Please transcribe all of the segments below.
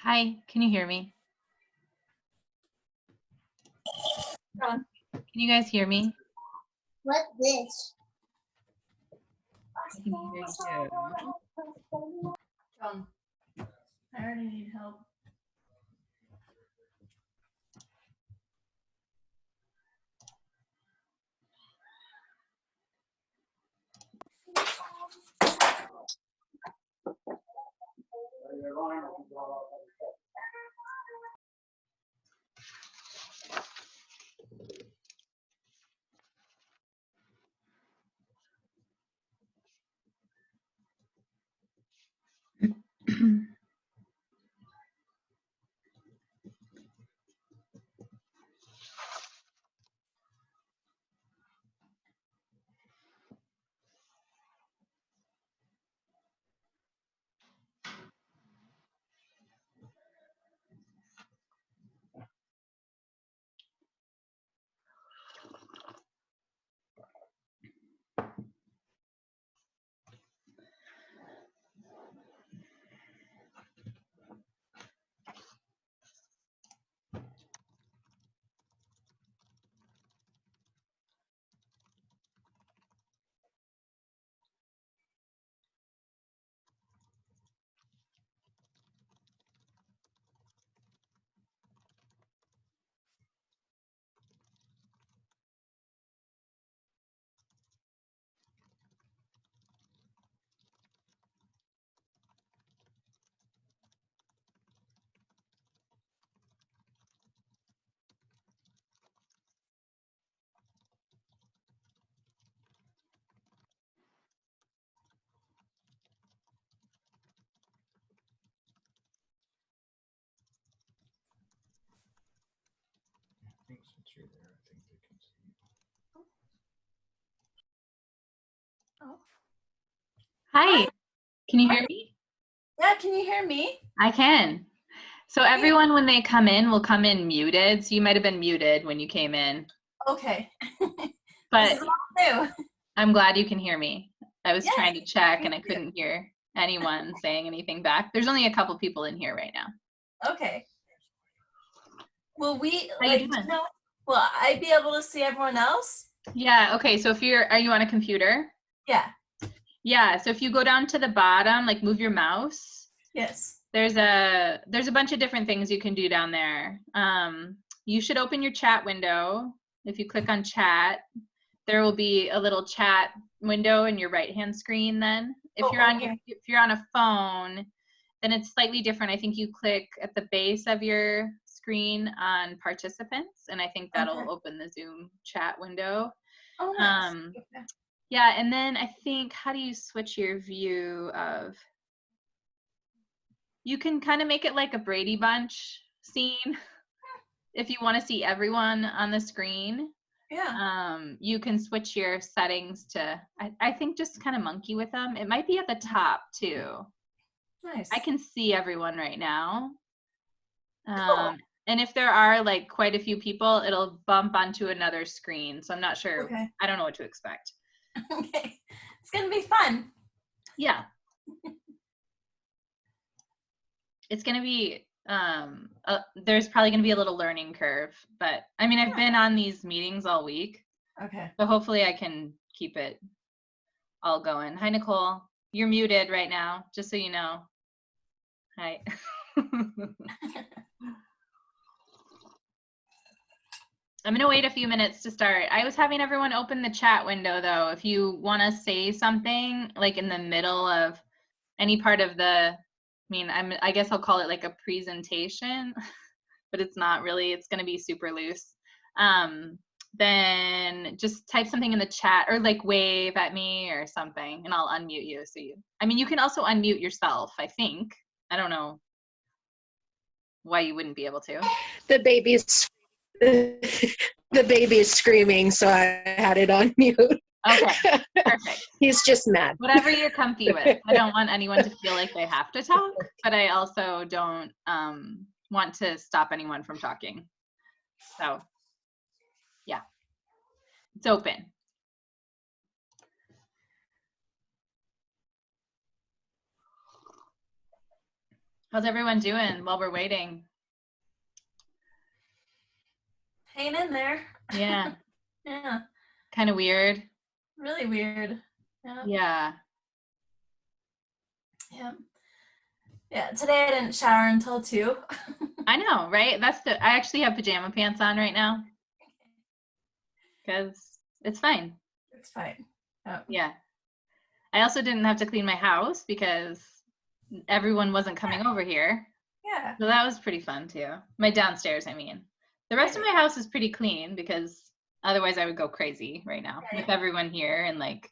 Hi, can you hear me? John. Can you guys hear me? What's this? I can hear you. John, I already need help. Since you're there, I think they can see you. Oh. Hi, can you hear me? Yeah, can you hear me? I can. So everyone, when they come in, will come in muted. So you might have been muted when you came in. Okay. But This is all new. I'm glad you can hear me. I was Yeah, trying to check and I me too. couldn't hear anyone saying anything back. There's only a couple people in here right now. Okay. Will we, How you doing? will I be able to see everyone else? Yeah, okay, so are you on a computer? Yeah. Yeah, so if you go down to the bottom, like move your mouse, Yes. there's a bunch of different things you can do down there. You should open your chat window. If you click on chat, there will be a little chat window in your right-hand screen then. If you're on a phone, then it's slightly different. I think you click at the base of your screen on participants, and I think that'll open the Zoom chat window. Oh, nice. Yeah, and then I think, how do you switch your view of, you can kind of make it like a Brady Bunch scene if you want to see everyone on the screen. Yeah. You can switch your settings to, I think just kind of monkey with them. It might be at the top too. Nice. I can see everyone right now. Cool. And if there are like quite a few people, it'll bump onto another screen. So I'm not sure. Okay. I don't know what to expect. Okay. It's going to be fun. Yeah. It's going to be, there's probably going to be a little learning curve, but I mean, I've been on these meetings all week. Okay. So hopefully I can keep it all going. Hi, Nicole. You're muted right now, just so you know. Hi. I'm gonna wait a few minutes to start. I was having everyone open the chat window though. If you wanna say something like in the middle of any part of the, I guess I'll call it like a presentation, but it's not really, it's gonna be super loose. Then just type something in the chat or like wave at me or something and I'll unmute you. So you can also unmute yourself, I think. I don't know why you wouldn't be able to. The baby is screaming, so I had it on mute. Okay, perfect. He's just mad. Whatever you're comfy with. I don't want anyone to feel like they have to talk, but I also don't want to stop anyone from talking. So, yeah, it's open. How's everyone doing while we're waiting? Hanging in there. Yeah. Yeah. Kind of weird. Really weird. Yeah. Yeah. Yeah. Yeah. Today I didn't shower until 2. I know, right? I actually have pajama pants on right now because it's fine. It's fine. Oh. Yeah. I also didn't have to clean my house because everyone wasn't coming over here. Yeah. So that was pretty fun too. My downstairs, I mean. The rest of my house is pretty clean because otherwise I would go crazy right now with everyone here and like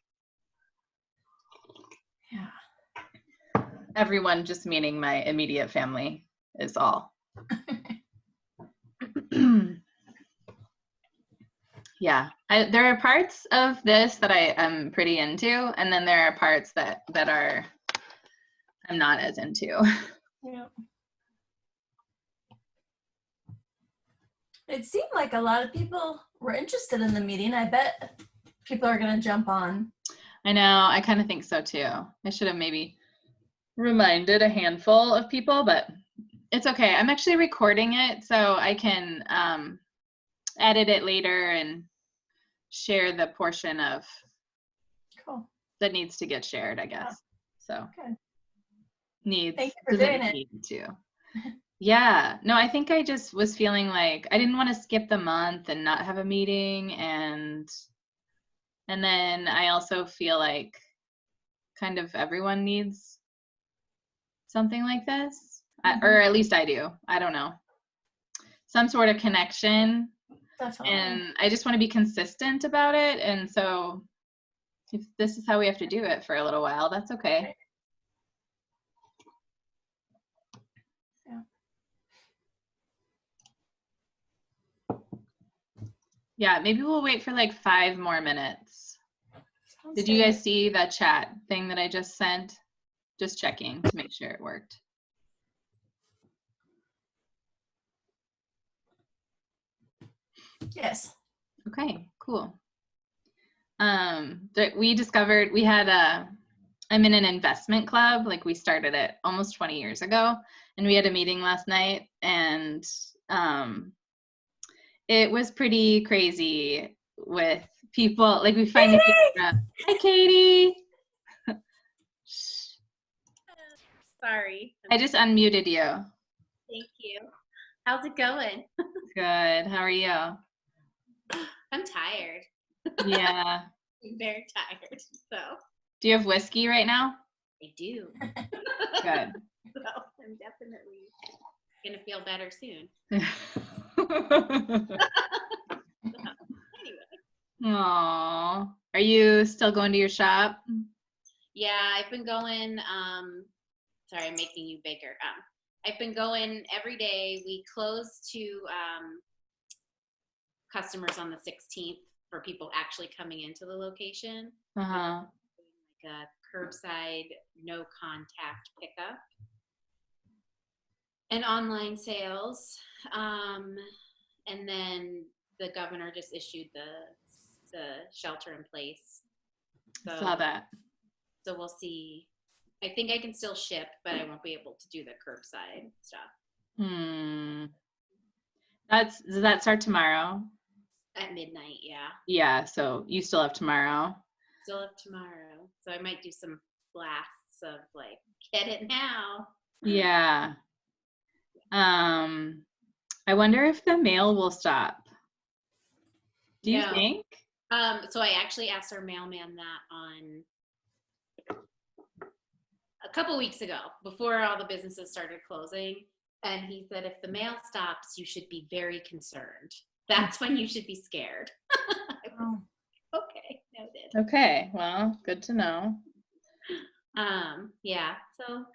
everyone just meaning my immediate family is all. Yeah, there are parts of this that I am pretty into, and then there are parts that I'm not as into. Yeah. It seemed like a lot of people were interested in the meeting. I bet people are going to jump on. I know, I kind of think so too. I should have maybe reminded a handful of people, but it's okay. I'm actually recording it so I can edit it later and share the portion of Cool. that needs to get shared, I guess. So Good. needs Thank you for doesn't doing it. need to. Yeah, no, I think I just was feeling like I didn't want to skip the month and not have a meeting, and then I also feel like kind of everyone needs something like this, or at least I do. I don't know, some sort of connection. Definitely. And I just want to be consistent about it. And so if this is how we have to do it for a little while, that's okay. Yeah. Yeah, maybe we'll wait for like 5 more minutes. Sounds Did you good. guys see that chat thing that I just sent? Just checking to make sure it worked. Yes. Okay, cool. We discovered I'm in an investment club. Like we started it almost 20 years ago, and we had a meeting last night, and it was pretty crazy with people. Like we finally figured out. Hi, Katie. Sorry. I just unmuted you. Thank you. How's it going? Good. How are you? I'm tired. Yeah. I'm very tired. So Do you have whiskey right now? I do. Good. So I'm definitely gonna feel better soon. Anyway. Aww. Are you still going to your shop? Yeah, I've been going. Sorry, I'm making you bigger. I've been going every day. We close to customers on the 16th for people actually coming into the location. Uh-huh. Like a curbside, no contact pickup. And online sales. And then the governor just issued the shelter in place. So, Saw that. So we'll see. I think I can still ship, but I won't be able to do the curbside stuff. Does that start tomorrow? At midnight, yeah. Yeah, so you still have tomorrow. Still have tomorrow. So I might do some blasts of like, get it now. Yeah. I wonder if the mail will stop. Do you think? So I actually asked our mailman that on a couple weeks ago, before all the businesses started closing. And he said, if the mail stops, you should be very concerned. That's when you should be scared. Okay, noted. Okay, well, good to know. Yeah, so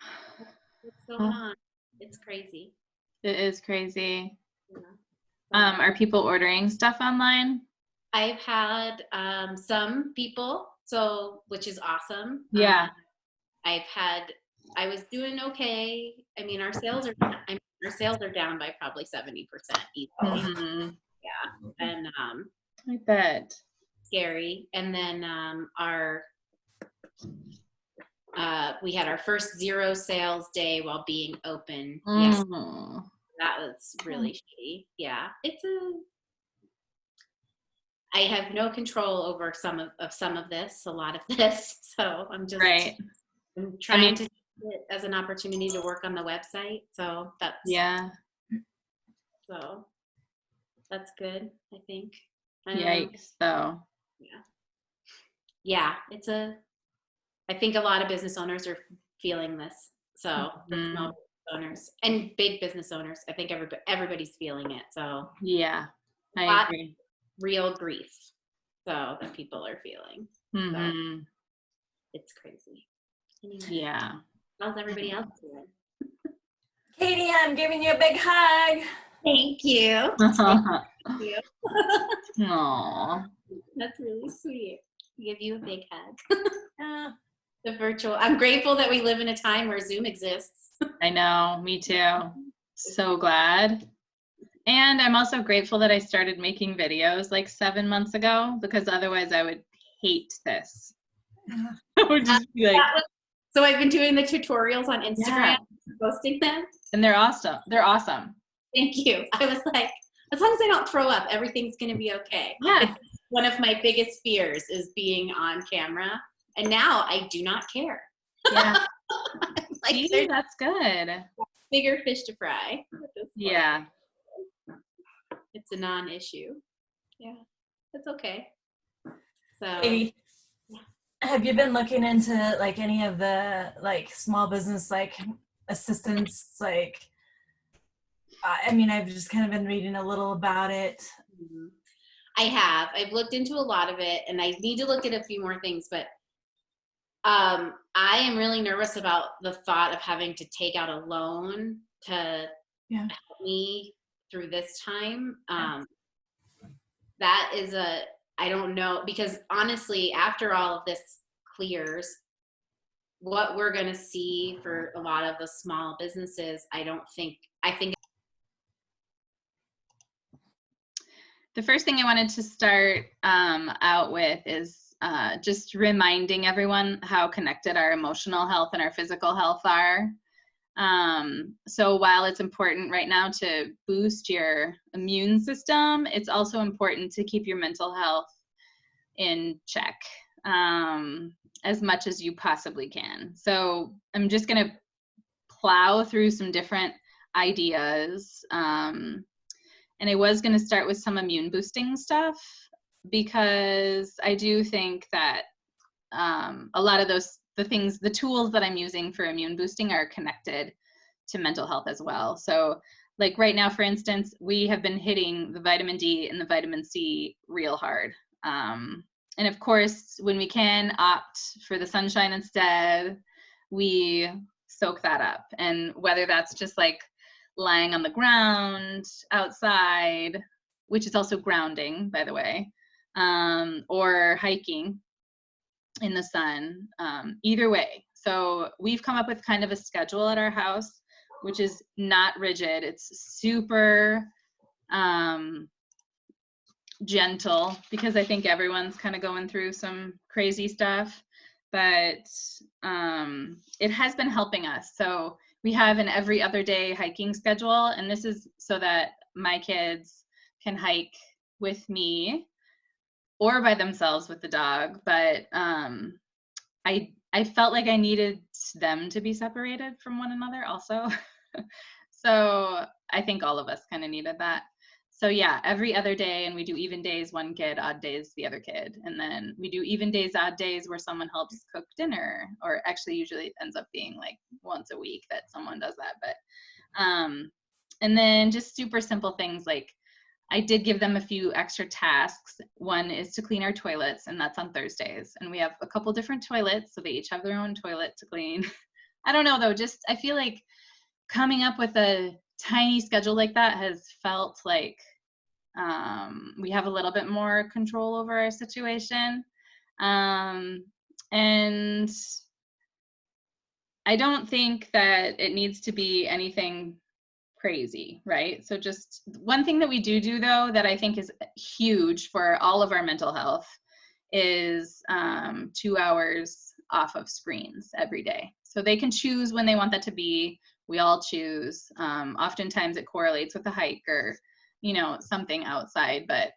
what's going on? It's crazy. It is crazy. Yeah. Are people ordering stuff online? I've had some people, which is awesome. Yeah. I was doing okay. I mean, our sales are down by probably 70% easily. Mm-hmm. Yeah, and I bet. scary. And then our We had our first 0 sales day while being open. Yes, Mm. that was really shitty. Yeah, I have no control over some of this, a lot of this. So I'm just Right. I'm trying to use it as an opportunity to work on the website. So Yeah. so that's good, I think. I don't know. Yikes, though. Yeah, I think a lot of business owners are feeling this. So the small business owners and big business owners, I think everybody's feeling it. So Yeah, a I lot agree. of real grief, so that people are feeling. So it's crazy. Anyway, Yeah. how's everybody else doing? Katie, I'm giving you a big hug. Thank you. Thank you. Aw. That's really sweet. Give you a big hug. Uh, The virtual. I'm grateful that we live in a time where Zoom exists. I know, me too. So glad. And I'm also grateful that I started making videos like 7 months ago, because otherwise I would hate this. I would just be like, So I've been doing the tutorials on Instagram, yeah. posting them. And they're awesome. They're awesome. Thank you. I was like, as long as I don't throw up, everything's going to be okay. Yeah. One of my biggest fears is being on camera. And now I do not care. Yeah. Like, See, there's that's good. bigger fish to fry at this point. Yeah. It's a non-issue. Yeah, that's okay. So Katie, have you been looking into like any of the like small business like assistance? Like, I mean, I've just kind of been reading a little about it. I have. I've looked into a lot of it, and I need to look at a few more things, but I am really nervous about the thought of having to take out a loan to help me through this time. That is I don't know, because honestly, after all of this clears, what we're going to see for a lot of the small businesses, I think The first thing I wanted to start out with is just reminding everyone how connected our emotional health and our physical health are. So while it's important right now to boost your immune system, it's also important to keep your mental health in check as much as you possibly can. So I'm just going to plow through some different ideas. And I was going to start with some immune boosting stuff, because I do think that a lot of the tools that I'm using for immune boosting are connected to mental health as well. So like right now, for instance, we have been hitting the vitamin D and the vitamin C real hard. And of course, when we can opt for the sunshine instead, we soak that up. And whether that's just like lying on the ground outside, which is also grounding, by the way, or hiking in the sun, either way. So we've come up with kind of a schedule at our house, which is not rigid. It's super gentle, because I think everyone's kind of going through some crazy stuff, but it has been helping us. So we have an every other day hiking schedule, and this is so that my kids can hike with me or by themselves with the dog. But I felt like I needed them to be separated from one another also. So I think all of us kind of needed that. So yeah, every other day, and we do even days, one kid, odd days, the other kid. And then we do even days, odd days where someone helps cook dinner, or actually usually it ends up being like once a week that someone does that. But, and then just super simple things like I did give them a few extra tasks. One is to clean our toilets, and that's on Thursdays. And we have a couple different toilets, so they each have their own toilet to clean. I don't know though, just I feel like coming up with a tiny schedule like that has felt like we have a little bit more control over our situation. And I don't think that it needs to be anything crazy, right? So just one thing that we do though, that I think is huge for all of our mental health is 2 hours off of screens every day. So they can choose when they want that to be. We all choose. Oftentimes it correlates with a hike or, you know, something outside. But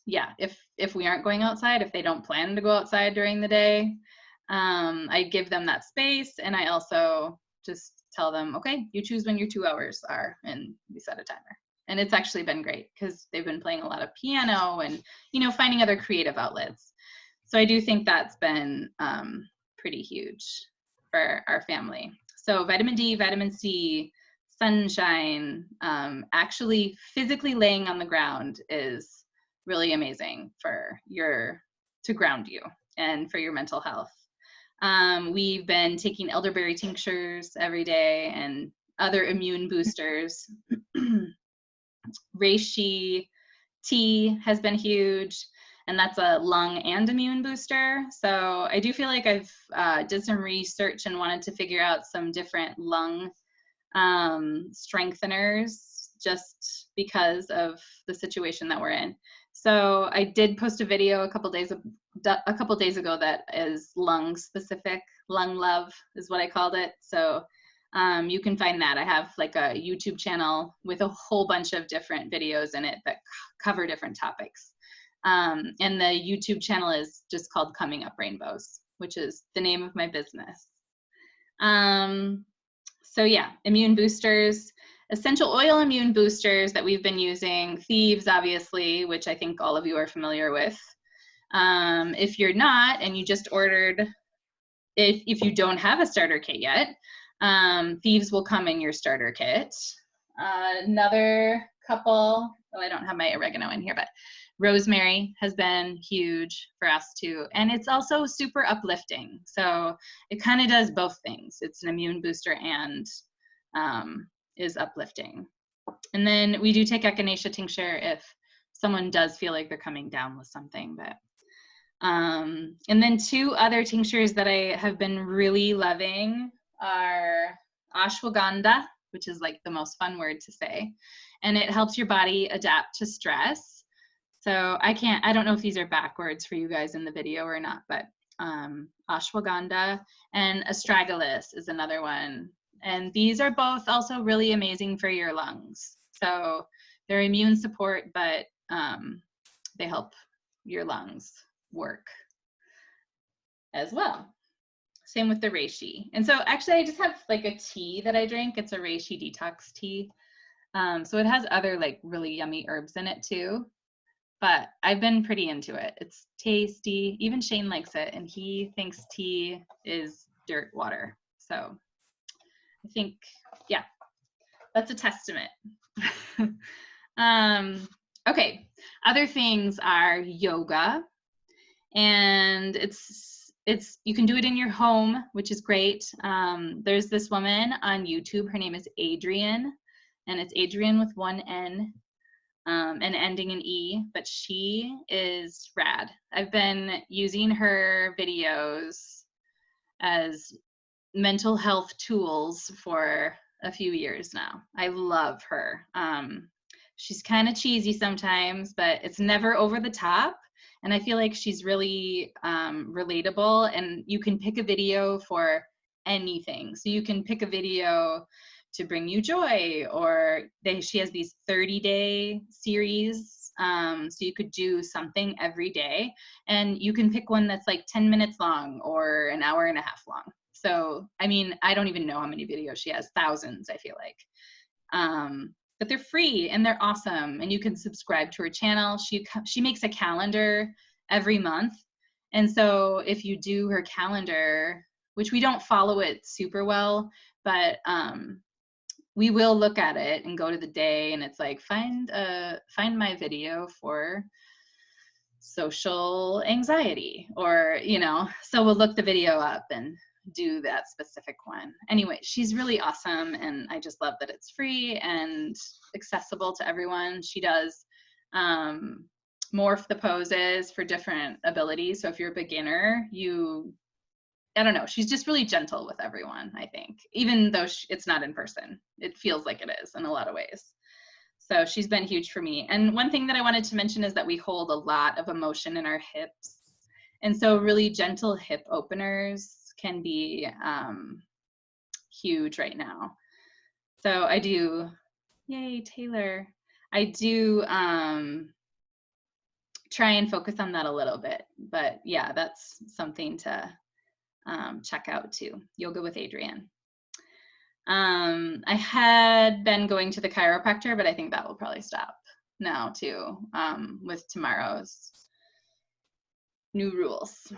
yeah, if we aren't going outside, if they don't plan to go outside during the day, I give them that space, and I also just tell them, okay, you choose when your 2 hours are, and we set a timer. And it's actually been great because they've been playing a lot of piano and, you know, finding other creative outlets. So I do think that's been pretty huge for our family. So vitamin D, vitamin C, sunshine, actually physically laying on the ground is really amazing for to ground you and for your mental health. We've been taking elderberry tinctures every day and other immune boosters. Reishi tea has been huge, and that's a lung and immune booster. So I do feel like I've did some research and wanted to figure out some different lung strengtheners just because of the situation that we're in. So I did post a video a couple days ago that is lung specific. Lung Love is what I called it. So you can find that. I have like a YouTube channel with a whole bunch of different videos in it that cover different topics. And the YouTube channel is just called Coming Up Rainbows, which is the name of my business. So yeah, immune boosters, essential oil immune boosters that we've been using, Thieves, obviously, which I think all of you are familiar with. If you're not, and you just ordered, if you don't have a starter kit yet, Thieves will come in your starter kit. Another couple, oh, I don't have my oregano in here, but rosemary has been huge for us too. And it's also super uplifting. So it kind of does both things. It's an immune booster and is uplifting. And then we do take echinacea tincture if someone does feel like they're coming down with something. But and then 2 other tinctures that I have been really loving are ashwagandha, which is like the most fun word to say, and it helps your body adapt to stress. So I don't know if these are backwards for you guys in the video or not, but ashwagandha and astragalus is another one. And these are both also really amazing for your lungs. So they're immune support, but they help your lungs work as well. Same with the reishi. And so actually I just have like a tea that I drink. It's a reishi detox tea. So it has other like really yummy herbs in it too. But I've been pretty into it. It's tasty. Even Shane likes it, and he thinks tea is dirt water. So I think, yeah, that's a testament. Okay, other things are yoga, and it's you can do it in your home, which is great. There's this woman on YouTube. Her name is Adrienne, and it's Adrienne with 1 N. And ending in E, but she is rad. I've been using her videos as mental health tools for a few years now. I love her. She's kind of cheesy sometimes, but it's never over the top. And I feel like she's really relatable, and you can pick a video for anything. So you can pick a video to bring you joy, or she has these 30-day series, so you could do something every day, and you can pick one that's like 10 minutes long or an hour and a half long. So I mean, I don't even know how many videos she has, thousands I feel like, but they're free and they're awesome, and you can subscribe to her channel. She makes a calendar every month, and so if you do her calendar, which we don't follow it super well, but we will look at it and go to the day, and it's like, find my video for social anxiety, or, you know, so we'll look the video up and do that specific one. Anyway, she's really awesome, and I just love that it's free and accessible to everyone. She does morph the poses for different abilities. So if you're a beginner, I don't know, she's just really gentle with everyone, I think, even though it's not in person. It feels like it is in a lot of ways. So she's been huge for me. And one thing that I wanted to mention is that we hold a lot of emotion in our hips. And so really gentle hip openers can be huge right now. So I do, yay, Taylor. I do try and focus on that a little bit. But yeah, that's something to check out too. Yoga with Adrienne. I had been going to the chiropractor, but I think that will probably stop now too, with tomorrow's new rules.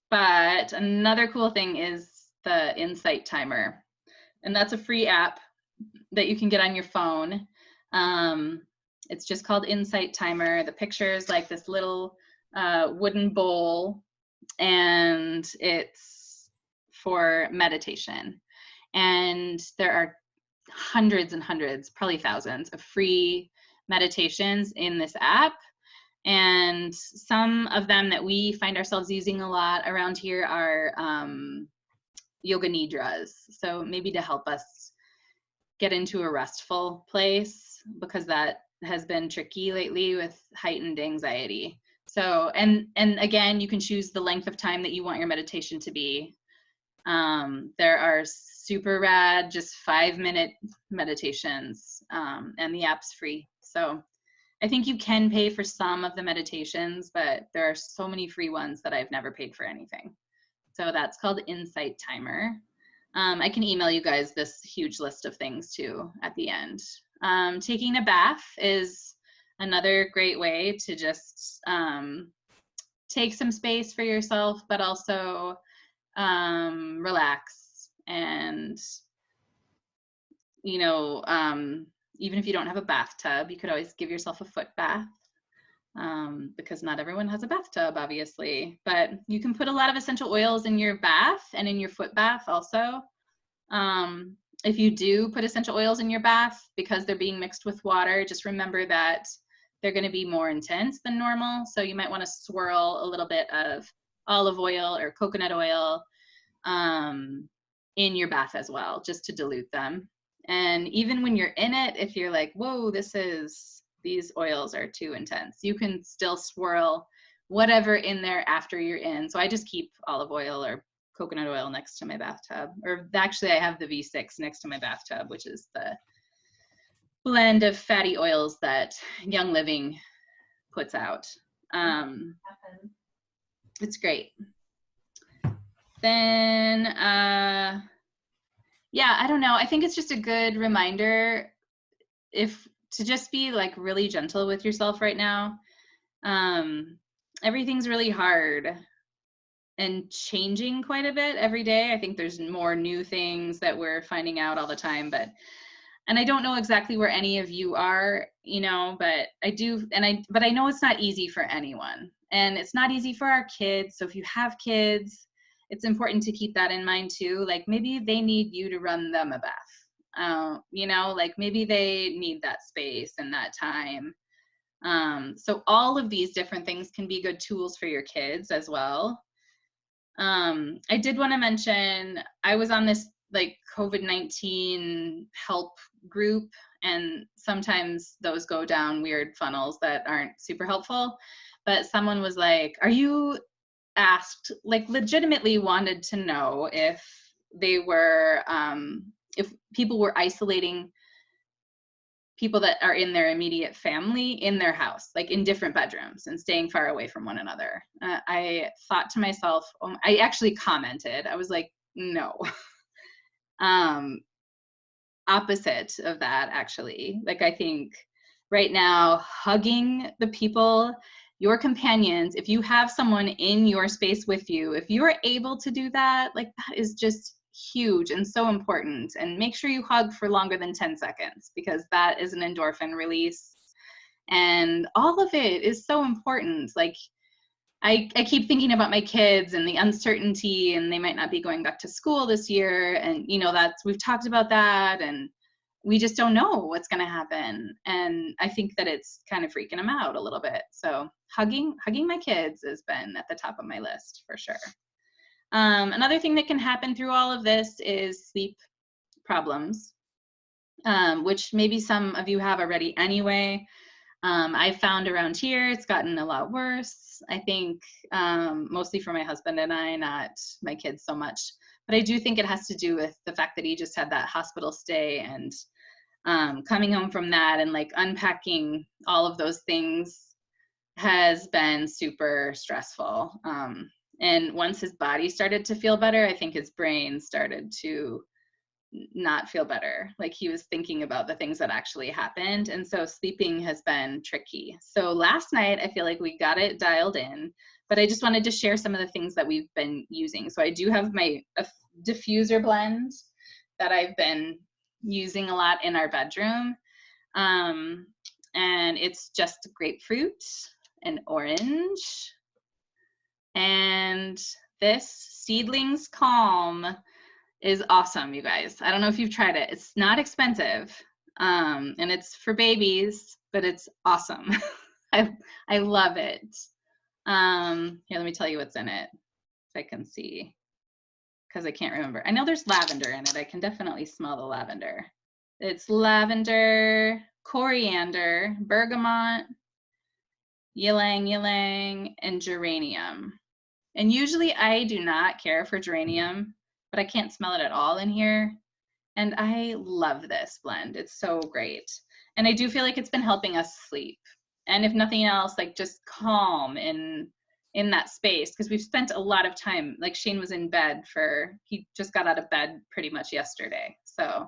But another cool thing is the Insight Timer. And that's a free app that you can get on your phone. It's just called Insight Timer. The picture is like this little wooden bowl, and it's for meditation. And there are hundreds and hundreds, probably thousands of free meditations in this app. And some of them that we find ourselves using a lot around here are yoga nidras. So maybe to help us get into a restful place, because that has been tricky lately with heightened anxiety. So, and again, you can choose the length of time that you want your meditation to be. There are super rad, just 5-minute meditations, and the app's free. So I think you can pay for some of the meditations, but there are so many free ones that I've never paid for anything. So that's called Insight Timer. I can email you guys this huge list of things too at the end. Taking a bath is another great way to just take some space for yourself, but also relax. And, you know, even if you don't have a bathtub, you could always give yourself a foot bath, because not everyone has a bathtub, obviously. But you can put a lot of essential oils in your bath and in your foot bath also. If you do put essential oils in your bath, because they're being mixed with water, just remember that they're going to be more intense than normal. So you might want to swirl a little bit of olive oil or coconut oil in your bath as well, just to dilute them. And even when you're in it, if you're like, whoa, these oils are too intense, you can still swirl whatever in there after you're in. So I just keep olive oil or coconut oil next to my bathtub. Or actually, I have the V6 next to my bathtub, which is the blend of fatty oils that Young Living puts out. It's great. Then, yeah, I don't know. I think it's just a good reminder to just be like really gentle with yourself right now. Everything's really hard and changing quite a bit every day. I think there's more new things that we're finding out all the time, and I don't know exactly where any of you are, you know, but I know it's not easy for anyone, and it's not easy for our kids. So if you have kids, it's important to keep that in mind too. Like maybe they need you to run them a bath, you know, like maybe they need that space and that time. So all of these different things can be good tools for your kids as well. I did want to mention, I was on this like COVID-19 help group, and sometimes those go down weird funnels that aren't super helpful. But someone was like, are you asked, like legitimately wanted to know if they were, if people were isolating people that are in their immediate family in their house, like in different bedrooms and staying far away from one another. I thought to myself, I actually commented, I was like, no. Opposite of that, actually. Like, I think right now, hugging the people, your companions, if you have someone in your space with you, if you are able to do that, like that is just huge and so important. And make sure you hug for longer than 10 seconds, because that is an endorphin release. And all of it is so important. Like, I keep thinking about my kids and the uncertainty, and they might not be going back to school this year. And, you know, we've talked about that, and we just don't know what's going to happen. And I think that it's kind of freaking them out a little bit. So hugging my kids has been at the top of my list for sure. Another thing that can happen through all of this is sleep problems, which maybe some of you have already anyway. I found around here it's gotten a lot worse. I think mostly for my husband and I, not my kids so much. But I do think it has to do with the fact that he just had that hospital stay, and coming home from that and like unpacking all of those things has been super stressful. And once his body started to feel better, I think his brain started to not feel better. Like he was thinking about the things that actually happened. And so sleeping has been tricky. So last night, I feel like we got it dialed in, but I just wanted to share some of the things that we've been using. So I do have my diffuser blend that I've been using a lot in our bedroom. And it's just grapefruit and orange. And this Seedlings Calm is awesome, you guys. I don't know if you've tried it. It's not expensive, and it's for babies, but it's awesome. I love it. Here, let me tell you what's in it, if I can see, because I can't remember. I know there's lavender in it. I can definitely smell the lavender. It's lavender, coriander, bergamot, ylang ylang, and geranium. And usually I do not care for geranium, but I can't smell it at all in here. And I love this blend. It's so great. And I do feel like it's been helping us sleep. And if nothing else, like just calm in that space, because we've spent a lot of time, like Shane was in bed he just got out of bed pretty much yesterday. So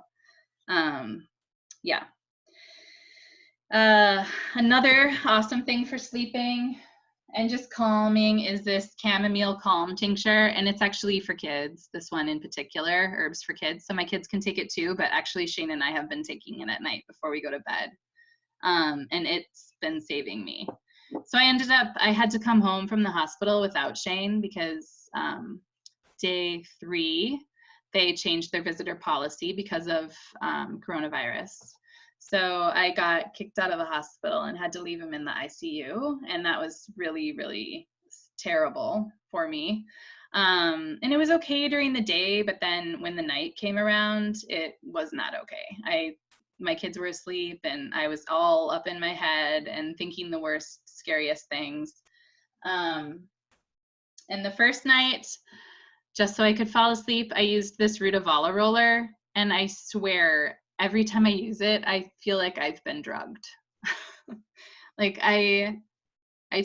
yeah. Another awesome thing for sleeping and just calming is this chamomile calm tincture, and it's actually for kids, this one in particular, herbs for kids. So my kids can take it too, but actually Shane and I have been taking it at night before we go to bed. And it's been saving me. So I had to come home from the hospital without Shane because day 3, they changed their visitor policy because of coronavirus. So I got kicked out of the hospital and had to leave him in the ICU. And that was really, really terrible for me. And it was okay during the day, but then when the night came around, it was not okay. My kids were asleep and I was all up in my head and thinking the worst, scariest things. And the first night, just so I could fall asleep, I used this Rutavala roller, and I swear every time I use it, I feel like I've been drugged. Like I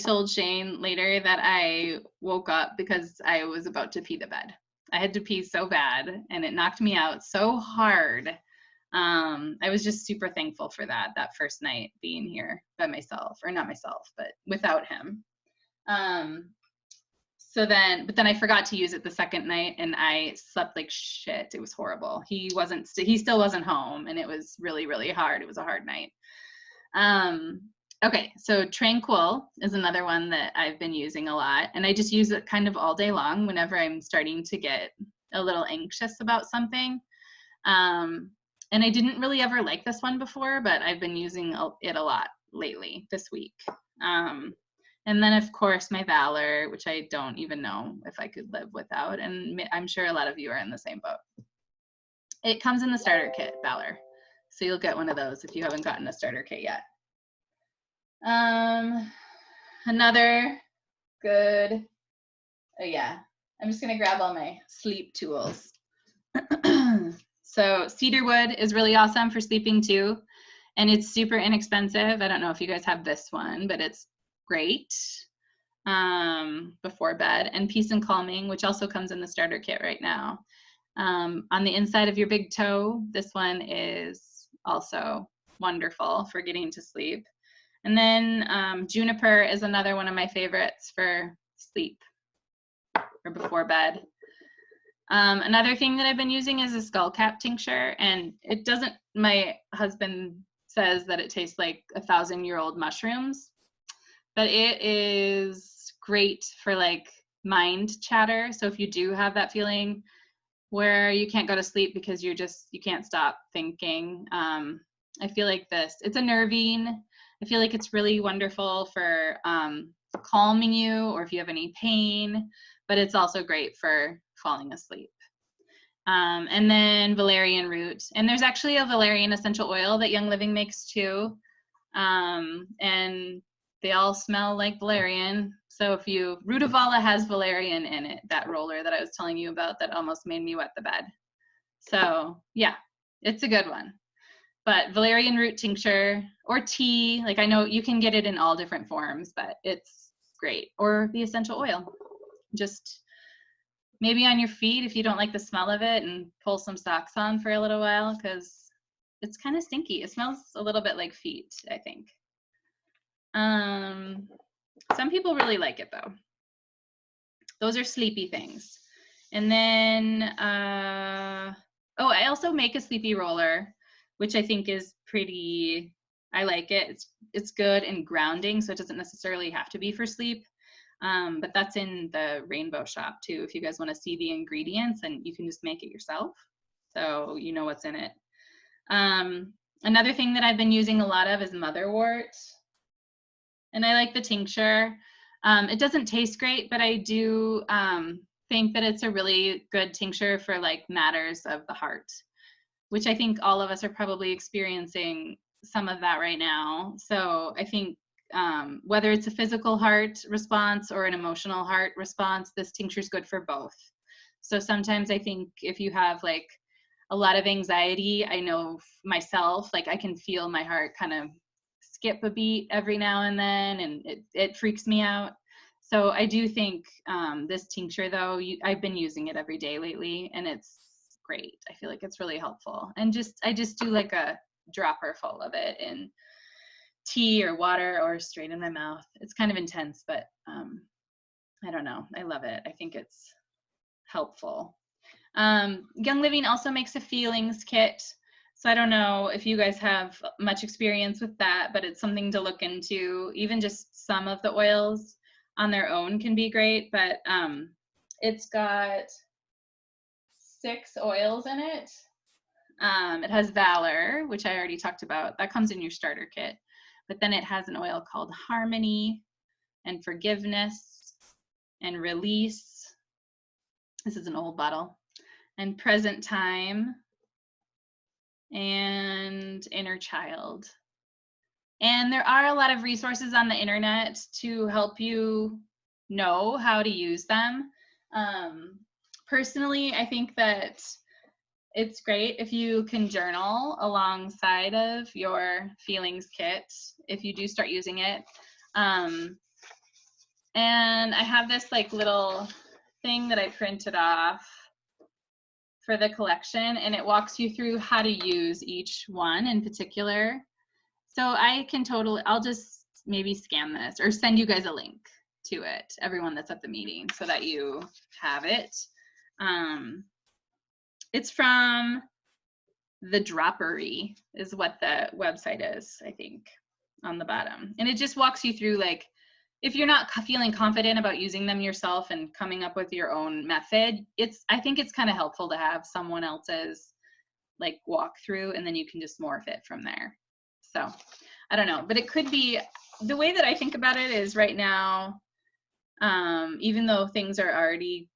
told Shane later that I woke up because I was about to pee the bed. I had to pee so bad and it knocked me out so hard. I was just super thankful for that first night being here by myself, or not myself, but without him. But then I forgot to use it the second night and I slept like shit. It was horrible. He still wasn't home and it was really, really hard. It was a hard night. Okay, so Tranquil is another one that I've been using a lot, and I just use it kind of all day long whenever I'm starting to get a little anxious about something. And I didn't really ever like this one before, but I've been using it a lot lately this week. And then, of course, my Valor, which I don't even know if I could live without. And I'm sure a lot of you are in the same boat. It comes in the starter kit, Valor. So you'll get one of those if you haven't gotten a starter kit yet. Another good, yeah, I'm just going to grab all my sleep tools. So cedarwood is really awesome for sleeping too. And it's super inexpensive. I don't know if you guys have this one, but it's great before bed. And Peace and Calming, which also comes in the starter kit right now. On the inside of your big toe, this one is also wonderful for getting to sleep. And then Juniper is another one of my favorites for sleep or before bed. Another thing that I've been using is a skullcap tincture, and it doesn't, my husband says that it tastes like 1,000-year-old mushrooms, but it is great for like mind chatter. So if you do have that feeling where you can't go to sleep because you can't stop thinking, I feel like it's a nervine. I feel like it's really wonderful for calming you or if you have any pain, but it's also great for falling asleep. And then valerian root. And there's actually a valerian essential oil that Young Living makes too. And they all smell like valerian. So if you, Rutavala has valerian in it, that roller that I was telling you about that almost made me wet the bed. So yeah, it's a good one. But valerian root tincture or tea, like I know you can get it in all different forms, but it's great. Or the essential oil, just maybe on your feet if you don't like the smell of it, and pull some socks on for a little while because it's kind of stinky. It smells a little bit like feet, I think. Some people really like it though. Those are sleepy things. And then, oh, I also make a sleepy roller, which I think is pretty, I like it. It's good and grounding, so it doesn't necessarily have to be for sleep. But that's in the Rainbow Shop too, if you guys want to see the ingredients, and you can just make it yourself. So you know what's in it. Another thing that I've been using a lot of is motherwort. And I like the tincture. It doesn't taste great, but I do think that it's a really good tincture for like matters of the heart, which I think all of us are probably experiencing some of that right now. So I think whether it's a physical heart response or an emotional heart response, this tincture is good for both. So sometimes I think if you have like a lot of anxiety, I know myself, like I can feel my heart kind of skip a beat every now and then, and it freaks me out. So I do think this tincture though, I've been using it every day lately, and it's great. I feel like it's really helpful. And I just do like a dropper full of it in tea or water or straight in my mouth. It's kind of intense, but I don't know. I love it. I think it's helpful. Young Living also makes a feelings kit. So I don't know if you guys have much experience with that, but it's something to look into. Even just some of the oils on their own can be great, but it's got 6 oils in it. It has Valor, which I already talked about. That comes in your starter kit. But then it has an oil called Harmony and Forgiveness and Release. This is an old bottle. And Present Time and Inner Child. And there are a lot of resources on the internet to help you know how to use them. Personally, I think that it's great if you can journal alongside of your feelings kit if you do start using it. And I have this like little thing that I printed off for the collection, and it walks you through how to use each one in particular. So I can I'll just maybe scan this or send you guys a link to it, everyone that's at the meeting, so that you have it. It's from The Droppery is what the website is, I think, on the bottom. And it just walks you through, like, if you're not feeling confident about using them yourself and coming up with your own method, I think it's kind of helpful to have someone else's like walkthrough, and then you can just morph it from there. So I don't know, but it could be, the way that I think about it is right now, even though things are already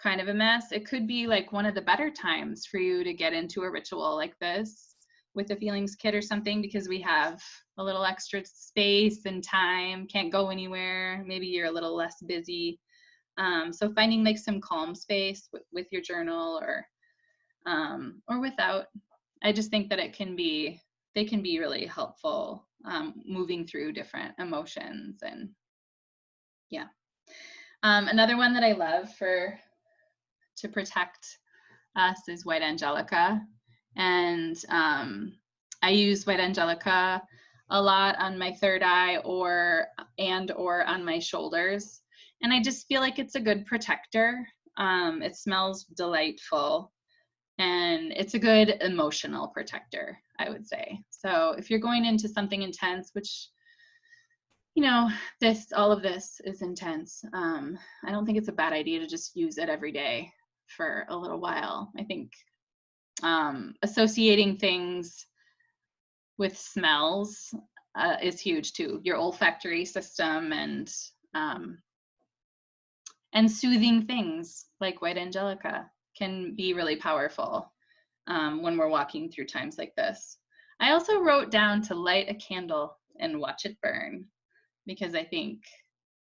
kind of a mess, it could be like one of the better times for you to get into a ritual like this with a feelings kit or something, because we have a little extra space and time, can't go anywhere, maybe you're a little less busy. So finding like some calm space with your journal or without, I just think that they can be really helpful moving through different emotions. And yeah. Another one that I love to protect us is White Angelica. And I use White Angelica a lot on my third eye or on my shoulders. And I just feel like it's a good protector. It smells delightful. And it's a good emotional protector, I would say. So if you're going into something intense, which, you know, all of this is intense, I don't think it's a bad idea to just use it every day for a little while. I think associating things with smells is huge too. Your olfactory system and soothing things like White Angelica can be really powerful when we're walking through times like this. I also wrote down to light a candle and watch it burn, because I think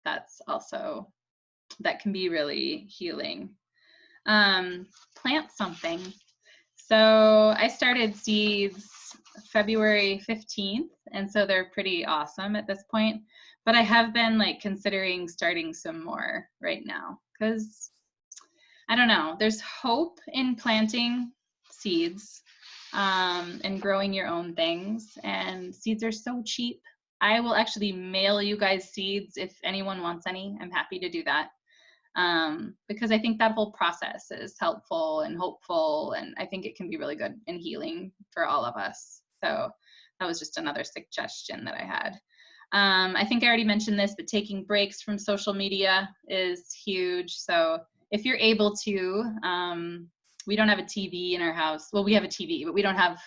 that's also, that can be really healing. Plant something. So I started seeds February 15th, and so they're pretty awesome at this point. But I have been like considering starting some more right now, because I don't know, there's hope in planting seeds and growing your own things, and seeds are so cheap. I will actually mail you guys seeds if anyone wants any. I'm happy to do that. Because I think that whole process is helpful and hopeful, and I think it can be really good and healing for all of us. So that was just another suggestion that I had. I think I already mentioned this, but taking breaks from social media is huge. So if you're able to, we don't have a TV in our house. Well, we have a TV, but we don't have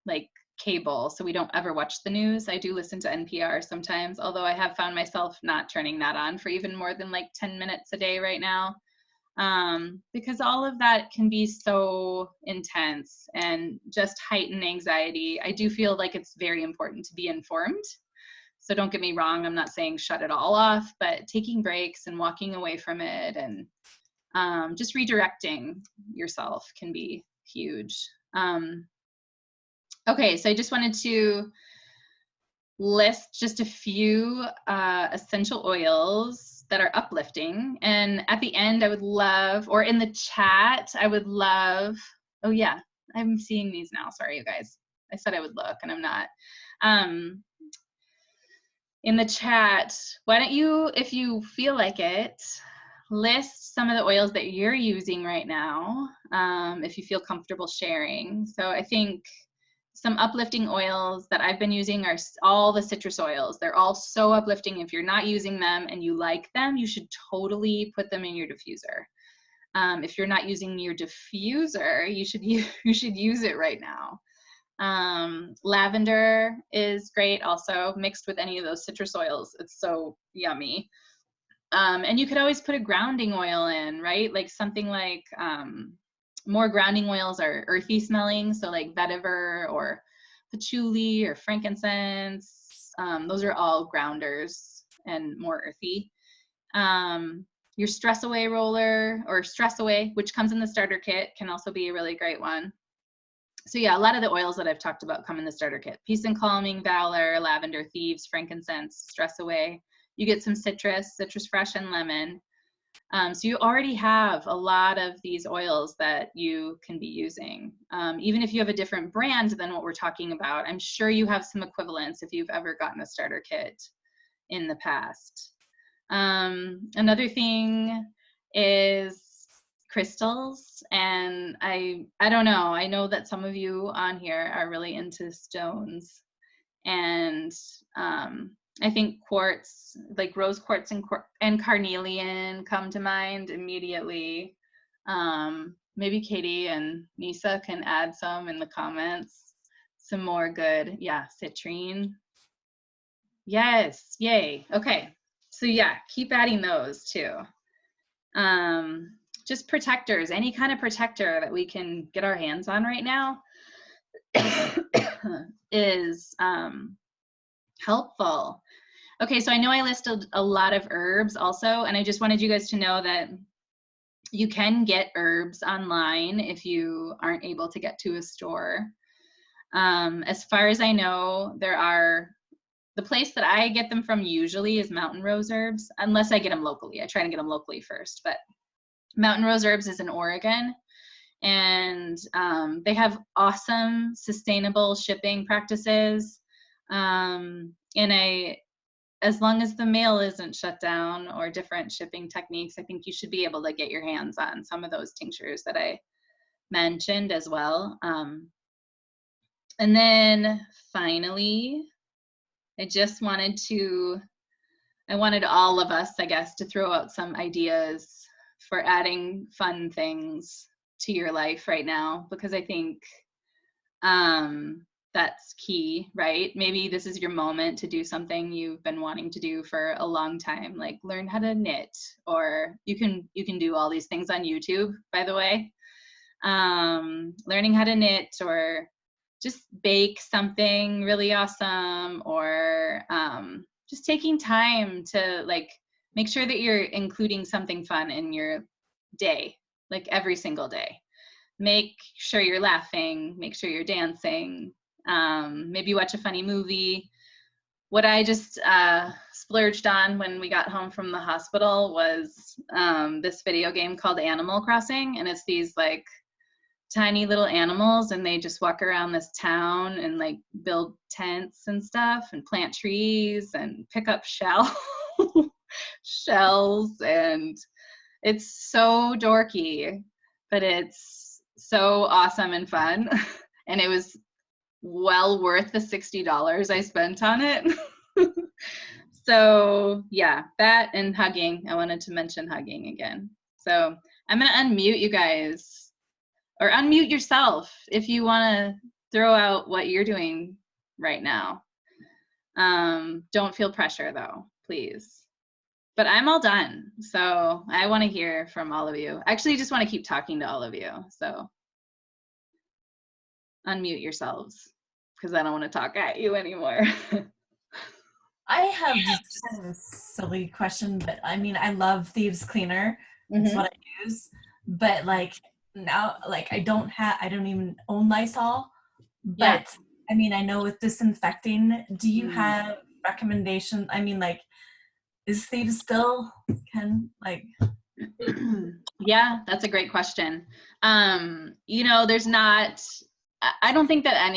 like cable, so we don't ever watch the news. I do listen to NPR sometimes, although I have found myself not turning that on for even more than like 10 minutes a day right now, because all of that can be so intense and just heighten anxiety. I do feel like it's very important to be informed. So don't get me wrong, I'm not saying shut it all off, but taking breaks and walking away from it and just redirecting yourself can be huge. Okay, so I just wanted to list just a few essential oils that are uplifting. And at the end, I would love, or in the chat, I would love, oh yeah, I'm seeing these now. Sorry, you guys. I said I would look and I'm not. In the chat, why don't you, if you feel like it, list some of the oils that you're using right now, if you feel comfortable sharing. So I think some uplifting oils that I've been using are all the citrus oils. They're all so uplifting. If you're not using them and you like them, you should totally put them in your diffuser. If you're not using your diffuser, you should use it right now. Lavender is great also, mixed with any of those citrus oils. It's so yummy. And you could always put a grounding oil in, right? Like something like, more grounding oils are earthy smelling, so like vetiver or patchouli or frankincense. Those are all grounders and more earthy. Your stress away roller or stress away, which comes in the starter kit, can also be a really great one. So yeah, a lot of the oils that I've talked about come in the starter kit. Peace and calming, valor, lavender, thieves, frankincense, stress away. You get some citrus fresh, and lemon. So you already have a lot of these oils that you can be using. Even if you have a different brand than what we're talking about, I'm sure you have some equivalents if you've ever gotten a starter kit in the past. Another thing is crystals, and I don't know, I know that some of you on here are really into stones, and I think quartz, like rose quartz and carnelian come to mind immediately. Maybe Katie and Nisa can add some in the comments. Some more good, yeah, citrine. Yes, yay. Okay, so yeah, keep adding those too. Just protectors, any kind of protector that we can get our hands on right now is helpful. Okay, so I know I listed a lot of herbs also, and I just wanted you guys to know that you can get herbs online if you aren't able to get to a store. As far as I know, the place that I get them from usually is Mountain Rose Herbs, unless I get them locally. I try to get them locally first, but Mountain Rose Herbs is in Oregon, and they have awesome sustainable shipping practices. As long as the mail isn't shut down or different shipping techniques, I think you should be able to get your hands on some of those tinctures that I mentioned as well. And then finally, I wanted all of us, I guess, to throw out some ideas for adding fun things to your life right now, because I think that's key, right? Maybe this is your moment to do something you've been wanting to do for a long time, like learn how to knit, or you can do all these things on YouTube, by the way. Learning how to knit, or just bake something really awesome, or just taking time to like make sure that you're including something fun in your day, like every single day. Make sure you're laughing, make sure you're dancing, maybe watch a funny movie. What I just splurged on when we got home from the hospital was this video game called Animal Crossing, and it's these like tiny little animals, and they just walk around this town and like build tents and stuff and plant trees and pick up shells, and it's so dorky, but it's so awesome and fun. And it was well worth the $60 I spent on it. So yeah, that and hugging. I wanted to mention hugging again. So I'm gonna unmute you guys, or unmute yourself if you wanna throw out what you're doing right now. Don't feel pressure though, please. But I'm all done, so I wanna hear from all of you. Actually, just wanna keep talking to all of you, so unmute yourselves, because I don't want to talk at you anymore. I have just kind of a silly question, but I mean, I love Thieves Cleaner. That's what I use. But like now, like I don't even own Lysol. But Yeah. I mean, I know with disinfecting, do you have recommendations? I mean, like, is Thieves still like? Yeah, that's a great question. You know, there's not, I don't think that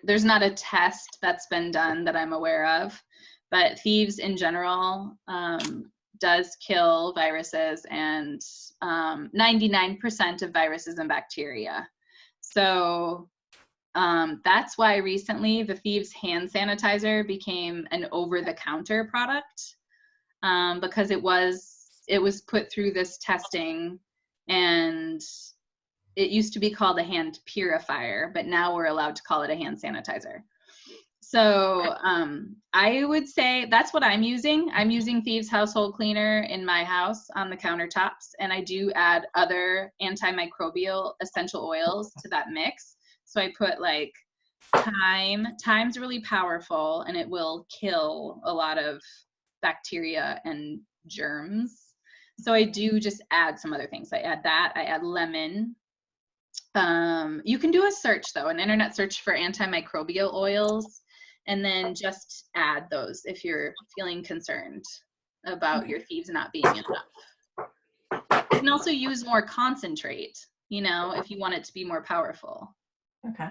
there's not a test that's been done that I'm aware of, but Thieves in general does kill viruses, and 99% of viruses and bacteria. So that's why recently the Thieves hand sanitizer became an over-the-counter product, because it was put through this testing, and it used to be called a hand purifier, but now we're allowed to call it a hand sanitizer. So I would say that's what I'm using. I'm using Thieves Household Cleaner in my house on the countertops, and I do add other antimicrobial essential oils to that mix. So I put like thyme. Thyme's really powerful, and it will kill a lot of bacteria and germs. So I do just add some other things. I add that, I add lemon. You can do a search though, an internet search for antimicrobial oils, and then just add those if you're feeling concerned about your Thieves not being enough. You can also use more concentrate, you know, if you want it to be more powerful. Okay.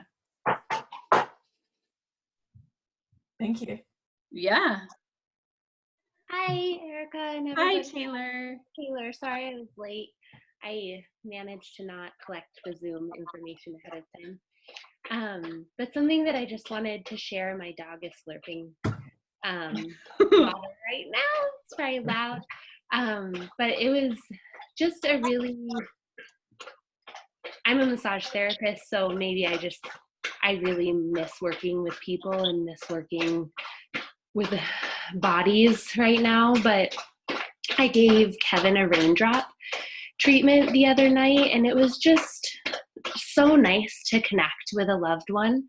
Thank you. Yeah. Hi, Erica and Hi, everybody. Taylor. Taylor, sorry I was late. I managed to not collect the Zoom information ahead of time. But something that I just wanted to share, my dog is slurping water right now. It's very loud. But it was just I'm a massage therapist, so maybe I really miss working with people and miss working with bodies right now. But I gave Kevin a raindrop treatment the other night, and it was just so nice to connect with a loved one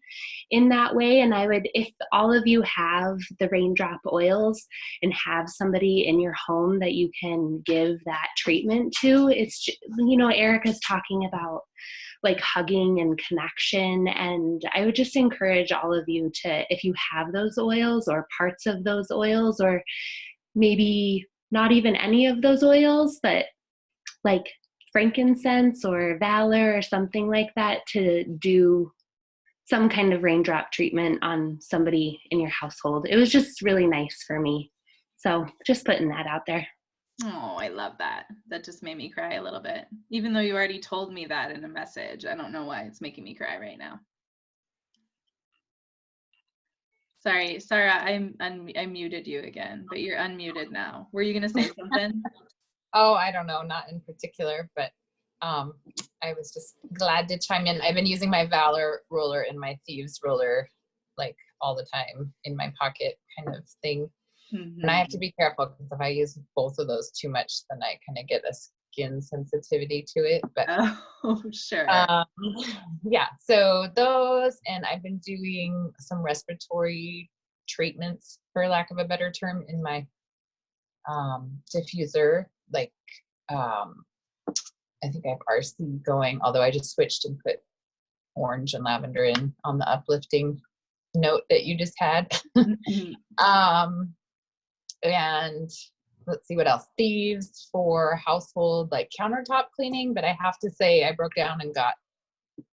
in that way. And I would, if all of you have the raindrop oils and have somebody in your home that you can give that treatment to, it's just, you know, Erica's talking about like hugging and connection, and I would just encourage all of you to, if you have those oils or parts of those oils, or maybe not even any of those oils, but like frankincense or valor or something like that, to do some kind of raindrop treatment on somebody in your household. It was just really nice for me. So just putting that out there. Oh, I love that. That just made me cry a little bit. Even though you already told me that in a message, I don't know why it's making me cry right now. Sorry, Sarah, I muted you again, but you're unmuted now. Were you gonna say something? Oh, I don't know, not in particular, but I was just glad to chime in. I've been using my Valor roller and my Thieves roller like all the time in my pocket kind of thing. And I have to be careful, because if I use both of those too much, then I kind of get a skin sensitivity to it, but Oh, sure. yeah, so those, and I've been doing some respiratory treatments, for lack of a better term, in my diffuser. Like, I think I have RC going, although I just switched and put orange and lavender in on the uplifting note that you just had. Mhm. And let's see what else. Thieves for household, like countertop cleaning, but I have to say I broke down and got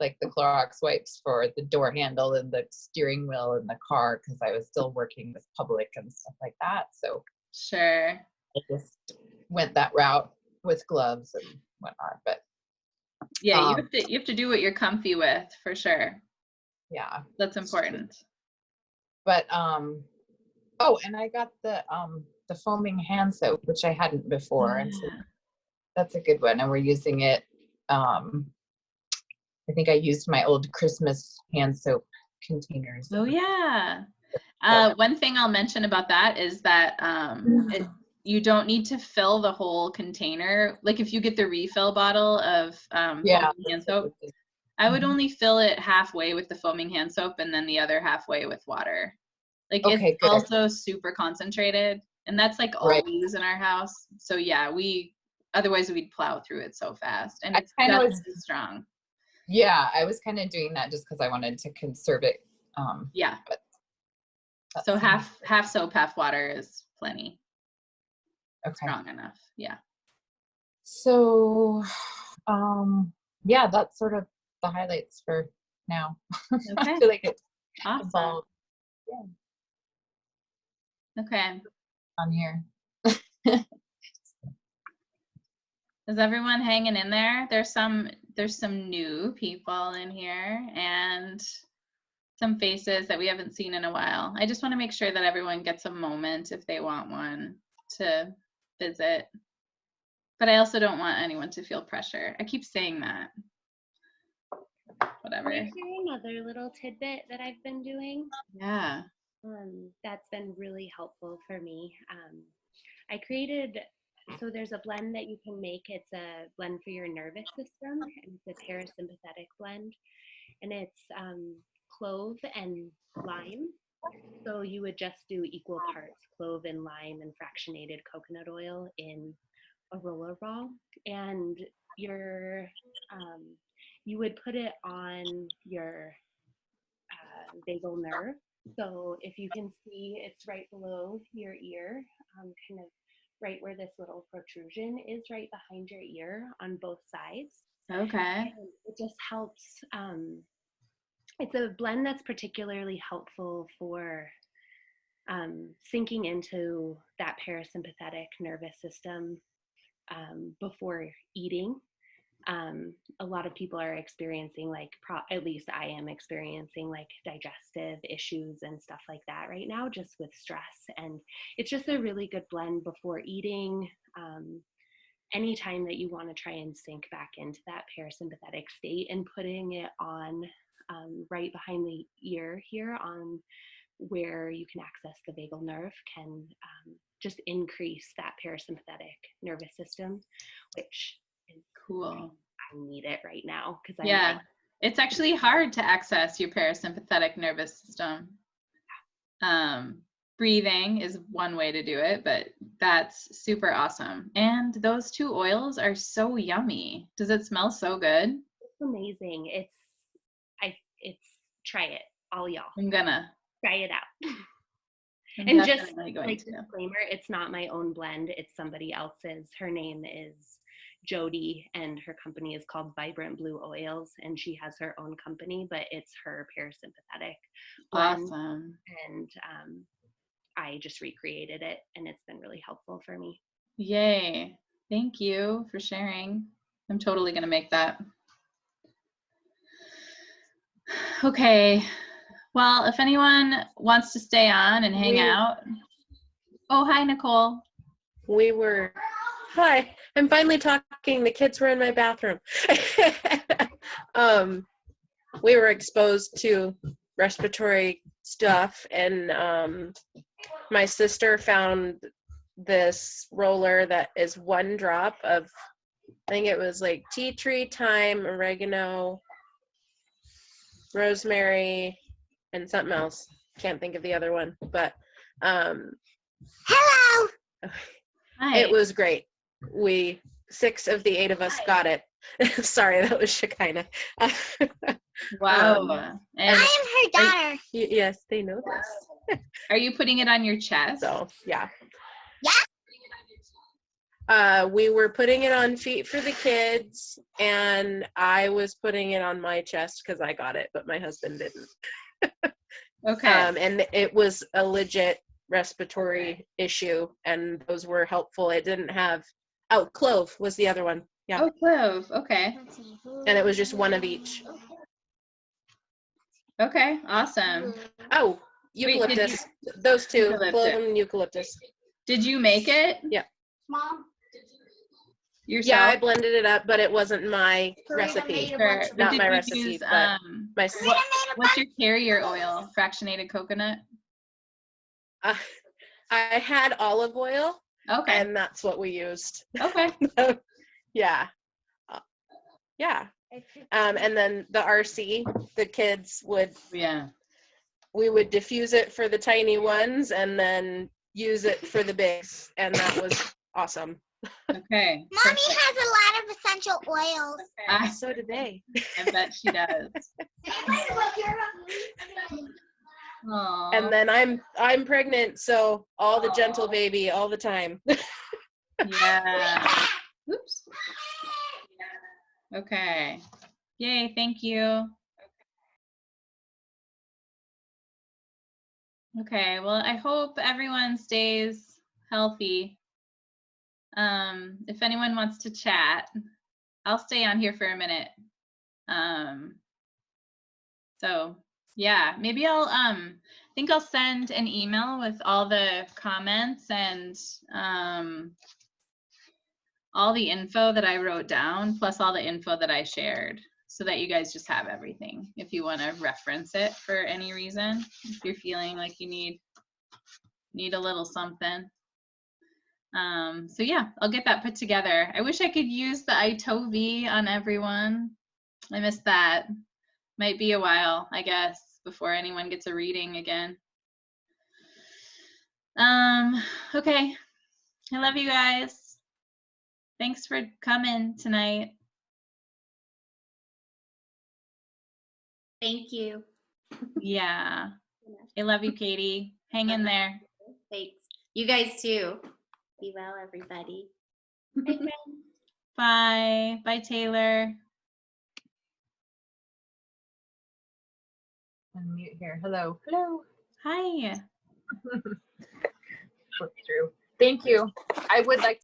like the Clorox wipes for the door handle and the steering wheel in the car because I was still working with public and stuff like that. So Sure. I just went that route with gloves and whatnot. But Yeah, you have to do what you're comfy with, for sure. yeah, That's important. but oh, and I got the foaming hand soap, which I hadn't before, and so that's a good one. And we're using it. I think I used my old Christmas hand soap containers. Oh yeah. So- One thing I'll mention about that is that you don't need to fill the whole container. Like if you get the refill bottle of Yeah, foaming hand soap, I would only fill it halfway with the foaming hand soap and then the other halfway with water. Like Okay, it's good. also super concentrated, and that's like all Right. we use in our house. So yeah, otherwise we'd plow through it so fast, and I it's kinda definitely strong. Yeah, I was kind of doing that just because I wanted to conserve it. Yeah. But So that's half soap, half water is plenty. okay. Strong enough. Yeah. So, yeah, that's sort of the highlights for now. Okay. I feel like it's Awesome. evolved Okay. on here. Is everyone hanging in there? There's some new people in here and some faces that we haven't seen in a while. I just want to make sure that everyone gets a moment if they want one to visit. But I also don't want anyone to feel pressure. I keep saying that. Whatever. Can I share another little tidbit that I've been doing? Yeah. That's been really helpful for me. I created, so there's a blend that you can make. It's a blend for your nervous system, and it's a parasympathetic blend, and it's clove and lime. So you would just do equal parts clove and lime and fractionated coconut oil in a roller ball, and you would put it on your vagal nerve. So if you can see, it's right below your ear, kind of right where this little protrusion is, right behind your ear on both sides. Okay. And it just helps. It's a blend that's particularly helpful for sinking into that parasympathetic nervous system before eating. A lot of people are experiencing at least I am experiencing like digestive issues and stuff like that right now, just with stress. And it's just a really good blend before eating. Anytime that you want to try and sink back into that parasympathetic state, and putting it on right behind the ear here on where you can access the vagal nerve can just increase that parasympathetic nervous system, which is Cool. I need it right now because Yeah. It's actually hard to access your parasympathetic nervous system. Breathing is one way to do it, but that's super awesome. And those two oils are so yummy. Does it smell so good? It's amazing. It's try it, all y'all. I'm gonna Try it out. I'm And just definitely going like to. disclaimer, it's not my own blend, it's somebody else's. Her name is Jody, and her company is called Vibrant Blue Oils, and she has her own company, but it's her parasympathetic blend. Awesome. And I just recreated it, and it's been really helpful for me. Yay. Thank you for sharing. I'm totally gonna make that. Okay. Well, if anyone wants to stay on and hang out. Oh, hi, Nicole. Hi, I'm finally talking. The kids were in my bathroom. We were exposed to respiratory stuff, and my sister found this roller that is one drop of I think it was like tea tree, thyme, oregano, rosemary, and something else. Can't think of the other one, but Hello. Hi. it was great. 6 of the 8 of us got it. Sorry, that was Shekinah. Wow. And I am her daughter. Yes, they know this. are you putting it on your chest? So, yeah. Yeah. We were putting it on feet for the kids, and I was putting it on my chest because I got it, but my husband didn't. Okay. And it was a legit respiratory issue, and those were helpful. It didn't have, clove was the other one. Yeah. Oh, clove. Okay. And it was just one of each. Okay. Awesome. Oh, Wait, did eucalyptus. Those two, Eucalyptus. clove and eucalyptus. Did you make it Mom. yourself? Yeah, I blended it up, but it wasn't my recipe. Sure. But Not did my you recipe, use, but my. what's your carrier oil? Fractionated coconut? I had olive oil, Okay. and that's what we used. Okay. Yeah. Yeah. And then the RC, the kids would, Yeah. we would diffuse it for the tiny ones and then use it for the bigs, and that was awesome. Okay. Mommy has a lot of essential oils. So do they. I bet she does. Aww. And then I'm pregnant, so all the gentle baby all the time. Yeah. Oops. Okay. Yay, thank you. Okay, well, I hope everyone stays healthy. If anyone wants to chat, I'll stay on here for a minute. So yeah, maybe I think I'll send an email with all the comments and all the info that I wrote down, plus all the info that I shared, so that you guys just have everything if you want to reference it for any reason, if you're feeling like you need a little something. So yeah, I'll get that put together. I wish I could use the iTovi on everyone. I missed that. Might be a while, I guess, before anyone gets a reading again. Okay. I love you guys. Thanks for coming tonight. Thank you. Yeah. I love you, Katie. Hang in there. Thanks. You guys too. Be well, everybody. Bye, friends. Bye. Bye, Taylor. Unmute here. Hello. Hello. Hi. Flip through. Thank you. I would like to